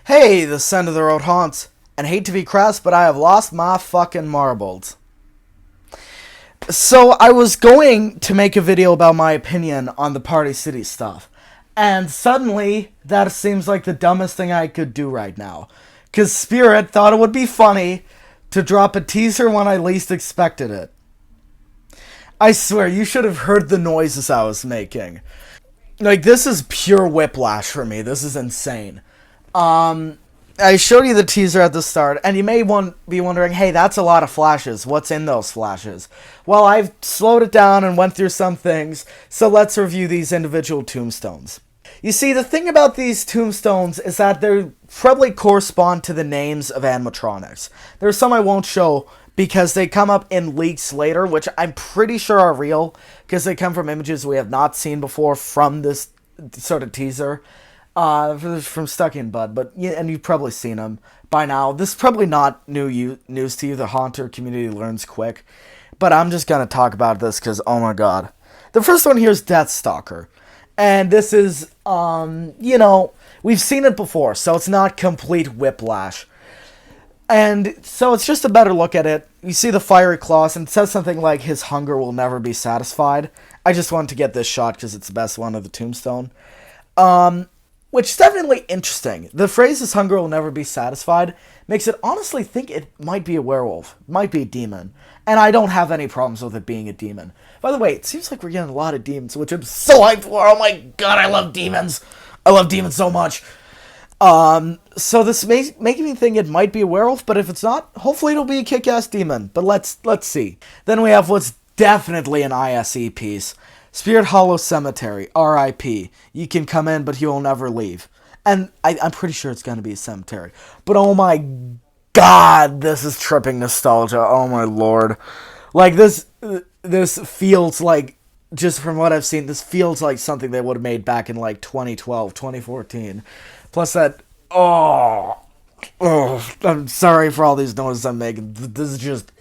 Hey, the scent of the road haunts. And hate to be crass, but I have lost my fucking marbles. So I was going to make a video about my opinion on the Party City stuff. And suddenly, that seems like the dumbest thing I could do right now. Because Spirit thought it would be funny to drop a teaser when I least expected it. I swear, you should have heard the noises I was making. Like, this is pure whiplash for me. This is insane. I showed you the teaser at the start, and you may be wondering, hey, that's a lot of flashes. What's in those flashes? Well, I've slowed it down and went through some things, so let's review these individual tombstones. You see, the thing about these tombstones is that they probably correspond to the names of animatronics. There's some I won't show because they come up in leaks later, which I'm pretty sure are real, because they come from images we have not seen before from this sort of teaser. From Stuck in Bud, but yeah, and you've probably seen them by now. This is probably not news to you. The Haunter community learns quick, but I'm just gonna talk about this because oh my god, the first one here is Deathstalker, and this is we've seen it before, so it's not complete whiplash, and so it's just a better look at it. You see the fiery claws, and it says something like his hunger will never be satisfied. I just wanted to get this shot because it's the best one of the tombstone. Which is definitely interesting. The phrase, his hunger will never be satisfied, makes it honestly think it might be a werewolf. It might be a demon. And I don't have any problems with it being a demon. By the way, it seems like we're getting a lot of demons, which I'm so hyped for. Oh my god, I love demons. I love demons so much. So this making me think it might be a werewolf, but if it's not, hopefully it'll be a kick-ass demon. But let's see. Then we have what's definitely an ISE piece. Spirit Hollow Cemetery, R.I.P. You can come in, but you will never leave. And I'm pretty sure it's going to be a cemetery. But oh my god, this is tripping nostalgia. Oh my lord. Like, this feels like, just from what I've seen, this feels like something they would have made back in, like, 2012, 2014. Plus that, I'm sorry for all these noises I'm making. This is just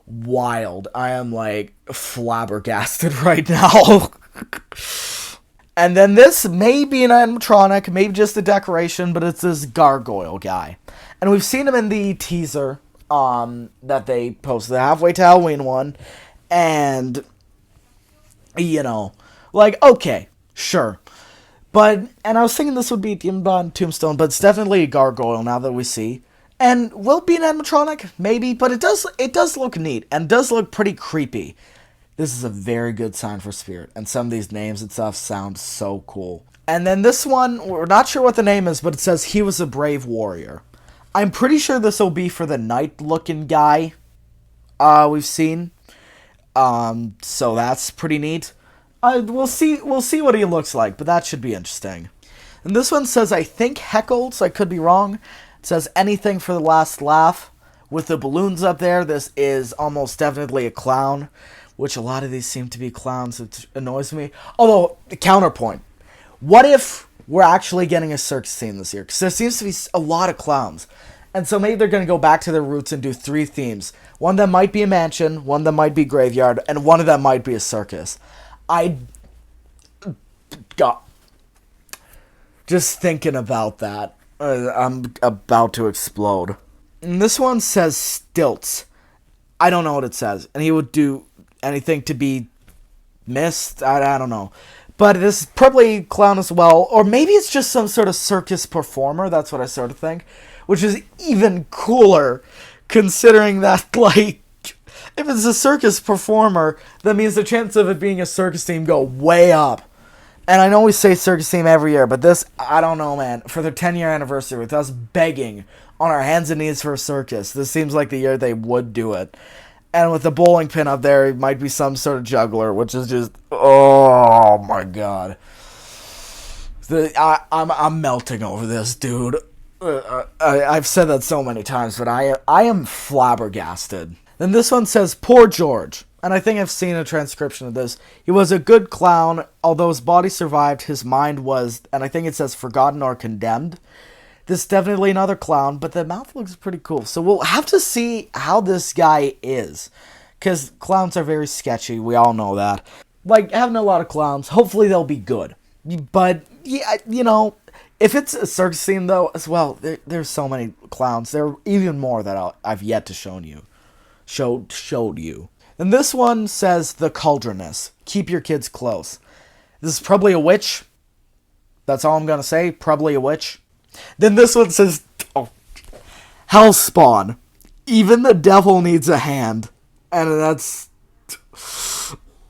wild. I am like flabbergasted right now. And then this may be an animatronic, maybe just a decoration, but it's this gargoyle guy. And we've seen him in the teaser that they posted, the Halfway to Halloween one. And, like, okay, sure. And I was thinking this would be a Demon Bond Tombstone, but it's definitely a gargoyle now that we see. And will it be an animatronic? Maybe, but it does look neat, and does look pretty creepy. This is a very good sign for Spirit, and some of these names and stuff sound so cool. And then this one, we're not sure what the name is, but it says he was a brave warrior. I'm pretty sure this will be for the knight-looking guy we've seen. So that's pretty neat. We'll see what he looks like, but that should be interesting. And this one says, I think heckled, so I could be wrong. It says anything for the last laugh. With the balloons up there, this is almost definitely a clown, which a lot of these seem to be clowns, which annoys me. Although, the counterpoint. What if we're actually getting a circus scene this year? Because there seems to be a lot of clowns. And so maybe they're going to go back to their roots and do 3 themes. One that might be a mansion, one that might be graveyard, and one of them might be a circus. Just thinking about that, I'm about to explode. And this one says stilts. I don't know what it says. And he would do anything to be missed. I don't know. But this is probably clown as well. Or maybe it's just some sort of circus performer. That's what I sort of think. Which is even cooler, considering that, like, if it's a circus performer, that means the chance of it being a circus team go way up. And I know we say circus team every year, but this, I don't know, man. For their 10-year anniversary, with us begging on our hands and knees for a circus, this seems like the year they would do it. And with the bowling pin up there, it might be some sort of juggler, which is just, oh my god. I'm melting over this, dude. I've said that so many times, but I am flabbergasted. Then this one says, Poor George. And I think I've seen a transcription of this. He was a good clown, although his body survived, his mind was, and I think it says forgotten or condemned. This is definitely another clown, but the mouth looks pretty cool. So we'll have to see how this guy is. Because clowns are very sketchy, we all know that. Like, having a lot of clowns, hopefully they'll be good. But, yeah, If it's a circus scene, though, as well, there's so many clowns. There are even more that I've yet to showed you. And this one says the cauldroness. Keep your kids close. This is probably a witch. That's all I'm gonna say. Probably a witch. Then this one says, oh, Hellspawn. Even the devil needs a hand. And that's...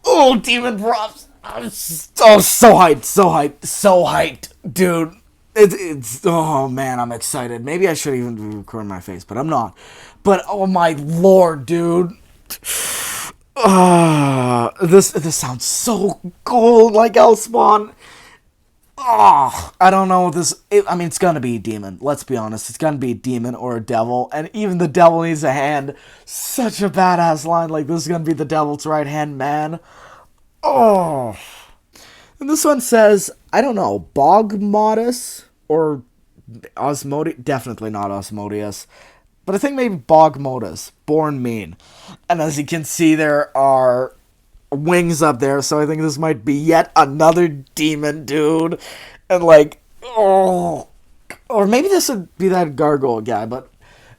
Oh, demon props. I'm so hyped, so hyped. Dude. It's oh man, I'm excited. Maybe I should even be recording my face, but I'm not. But oh my lord, dude. This sounds so cool, like Hellspawn. Oh, I don't know this. I mean, it's gonna be a demon. Let's be honest. It's gonna be a demon or a devil, and even the devil needs a hand. Such a badass line. Like, this is gonna be the devil's right hand man. Oh. And this one says, I don't know, Bogmodus or Osmodius. Definitely not Osmodius. But I think maybe Bogmodus, born mean. And as you can see, there are wings up there, so I think this might be yet another demon, dude. And like, oh. Or maybe this would be that gargoyle guy, but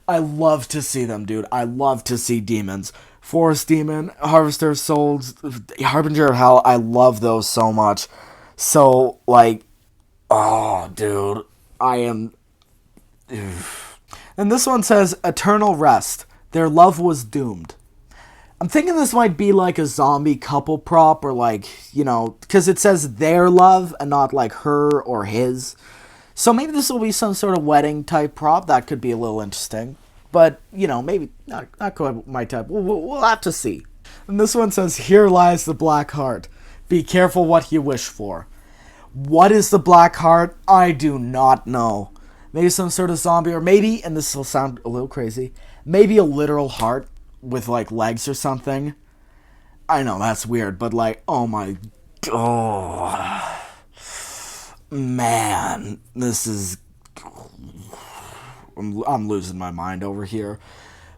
I love to see them, dude. I love to see demons. Forest Demon, Harvester of Souls, Harbinger of Hell, I love those so much. So, like, oh, dude, I am... And this one says, Eternal Rest. Their love was doomed. I'm thinking this might be like a zombie couple prop, or like, you know, because it says their love and not like her or his. So maybe this will be some sort of wedding type prop. That could be a little interesting. But, you know, maybe not quite my type. We'll have to see. And this one says, Here lies the black heart. Be careful what you wish for. What is the black heart? I do not know. Maybe some sort of zombie, or maybe, and this will sound a little crazy, maybe a literal heart with, like, legs or something. I know, that's weird, but, like, oh my... Oh... Man, this is... I'm losing my mind over here.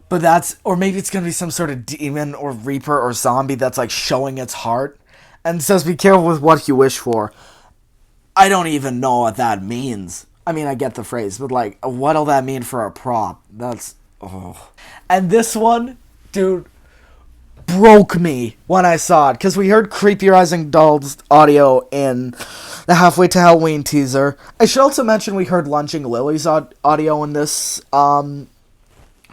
But that's... Or maybe it's going to be some sort of demon or reaper or zombie that's, like, showing its heart. And it says, be careful with what you wish for. I don't even know what that means. I mean, I get the phrase, but, like, what'll that mean for a prop? That's... Oh. And this one, dude, broke me when I saw it. Because we heard Creepy Rising Doll's audio in the Halfway to Halloween teaser. I should also mention we heard Lunging Lily's audio in this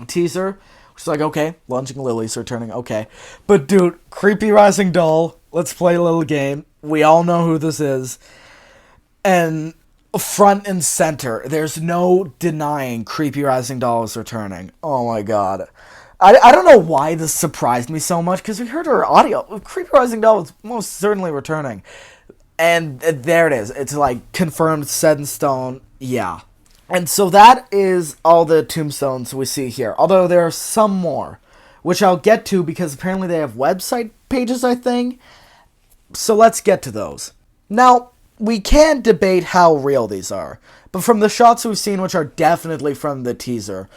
teaser. Which is like, okay, Lunging Lily's returning, okay. But dude, Creepy Rising Doll, let's play a little game. We all know who this is. And front and center, there's no denying Creepy Rising Doll is returning. Oh my god. I don't know why this surprised me so much, because we heard her audio. Creepy Rising Doll is most certainly returning. And there it is. It's like confirmed, set in stone. Yeah. And so that is all the tombstones we see here. Although there are some more, which I'll get to because apparently they have website pages, I think. So let's get to those. Now, we can debate how real these are. But from the shots we've seen, which are definitely from the teaser,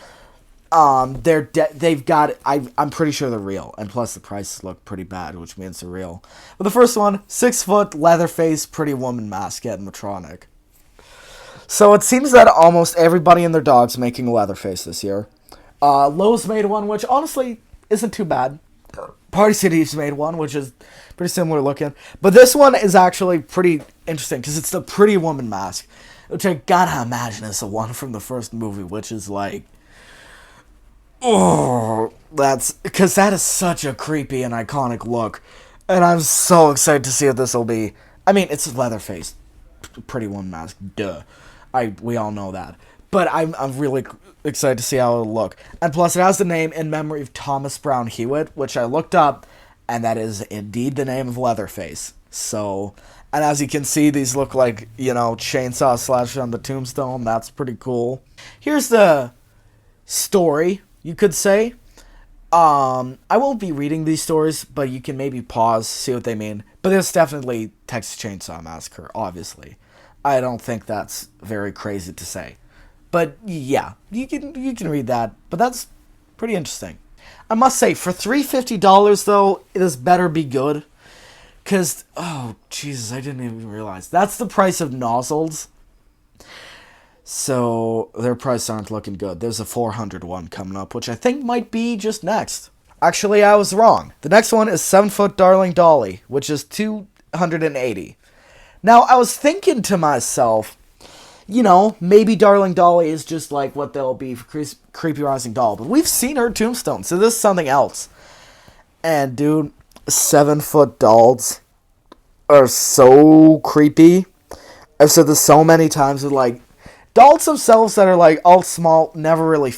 they've got, I'm pretty sure they're real, and plus the prices look pretty bad, which means they're real. But the first one, 6 foot, Leatherface, Pretty Woman mask, animatronic. So it seems that almost everybody and their dog's making a Leatherface this year. Lowe's made one, which honestly isn't too bad. Party City's made one, which is pretty similar looking. But this one is actually pretty interesting, because it's the Pretty Woman mask, which I gotta imagine is the one from the first movie, which is like... Oh, that's... Because that is such a creepy and iconic look. And I'm so excited to see what this will be. I mean, it's Leatherface. Pretty Woman mask. Duh. We all know that. But I'm really excited to see how it'll look. And plus, it has the name in memory of Thomas Brown Hewitt, which I looked up, and that is indeed the name of Leatherface. So... And as you can see, these look like, you know, chainsaw slash on the tombstone. That's pretty cool. Here's the story, you could say. I won't be reading these stories, but you can maybe pause, see what they mean. But it's definitely Texas Chainsaw Massacre, obviously. I don't think that's very crazy to say. But yeah, you can read that. But that's pretty interesting. I must say, for $350 though, this better be good. Because, oh, Jesus, I didn't even realize. That's the price of nozzles. So their prices aren't looking good. There's a 400 one coming up, which I think might be just next. Actually, I was wrong. The next one is 7-foot Darling Dolly, which is 280. Now, I was thinking to myself, maybe Darling Dolly is just like what they'll be for Creepy Rising Doll, but we've seen her tombstone, so this is something else. And dude, 7-foot dolls are so creepy. I've said this so many times with like dolls themselves that are like all small never really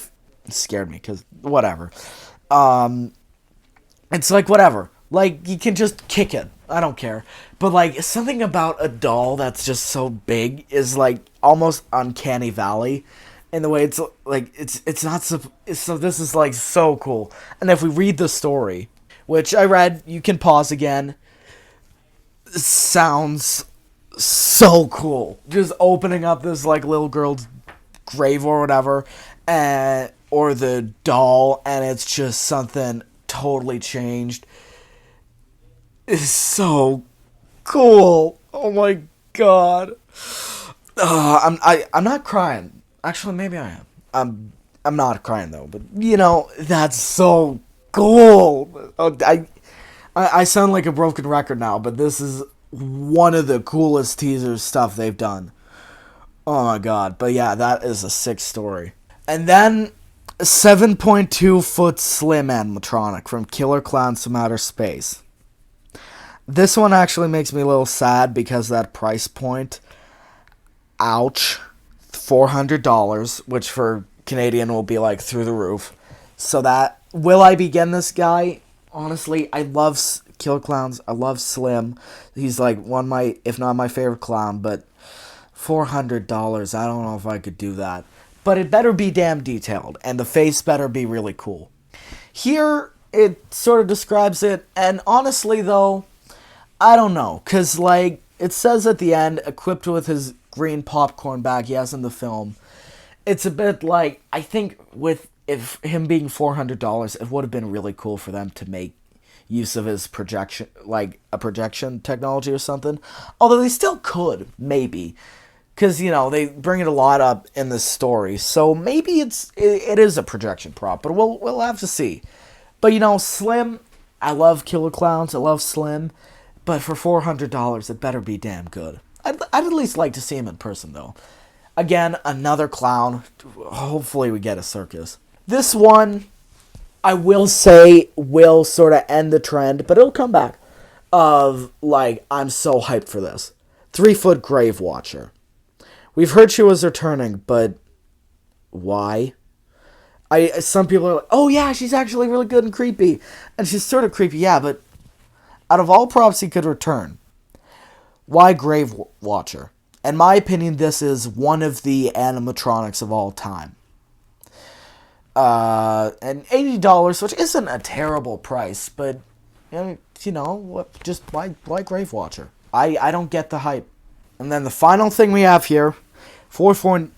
scared me because whatever. It's like whatever. Like you can just kick it. I don't care. But like something about a doll that's just so big is like almost uncanny valley. In the way it's like it's not so this is like so cool. And if we read the story, which I read, you can pause again. Sounds so cool. Just opening up this like little girl's grave or whatever, and or the doll, and it's just something totally changed. It's so cool. Oh my god. I'm not crying. Actually, maybe I am. I'm not crying though. But that's so cool. I sound like a broken record now, but this is one of the coolest teaser stuff they've done. Oh my god. But yeah, that is a sick story. And then 7.2-foot slim animatronic from Killer Clowns from Outer Space. This one actually makes me a little sad because that price point. Ouch. $400, which for Canadian will be like through the roof. So that, will I be getting this guy? Honestly, I love Killer Clowns. I love Slim. He's like one of my, if not my favorite clown, but $400, I don't know if I could do that. But it better be damn detailed, and the face better be really cool. Here, it sort of describes it, and honestly though, I don't know, because like, it says at the end, equipped with his green popcorn bag he has in the film. It's a bit like, I think with if him being $400, it would have been really cool for them to make use of his projection, like a projection technology or something. Although they still could, maybe. Because, they bring it a lot up in this story. So maybe it is a projection prop, but we'll have to see. But, Slim, I love Killer Clowns, I love Slim. But for $400, it better be damn good. I'd at least like to see him in person, though. Again, another clown. Hopefully we get a circus. This one, I will say, will sort of end the trend, but it'll come back. Of, like, I'm so hyped for this. 3-foot Grave Watcher. We've heard she was returning, but why? Some people are like, oh yeah, she's actually really good and creepy. And she's sort of creepy, yeah, but out of all props he could return, why Grave Watcher? In my opinion, this is one of the animatronics of all time. And $80, which isn't a terrible price, but just why Grave Watcher? I don't get the hype. And then the final thing we have here, I'm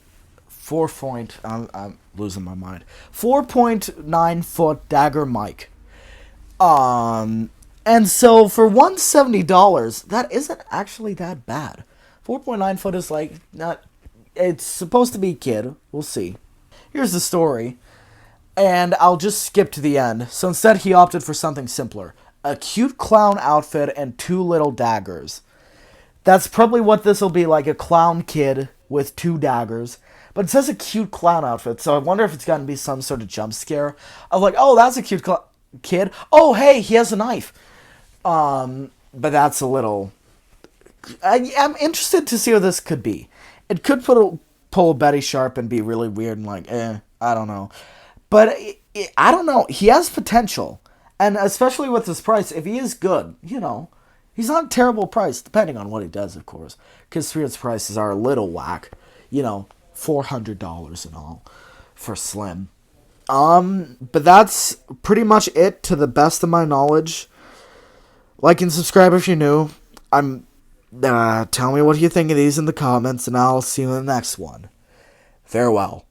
losing my mind. 4.9-foot Dagger Mike. And so for $170, that isn't actually that bad. 4.9 foot is like not. It's supposed to be kid. We'll see. Here's the story, and I'll just skip to the end. So instead, he opted for something simpler: a cute clown outfit and 2 little daggers. That's probably what this will be, like a clown kid with 2 daggers. But it says a cute clown outfit, so I wonder if it's going to be some sort of jump scare. I'm like, oh, that's a cute kid. Oh, hey, he has a knife. But that's a little. I'm interested to see what this could be. It could pull a Betty Sharp and be really weird and like, I don't know. But I don't know. He has potential. And especially with this price, if he is good, he's not a terrible price, depending on what he does, of course. Because Spirit's prices are a little whack. $400 and all for Slim. But that's pretty much it to the best of my knowledge. Like and subscribe if you're new. Tell me what you think of these in the comments, and I'll see you in the next one. Farewell.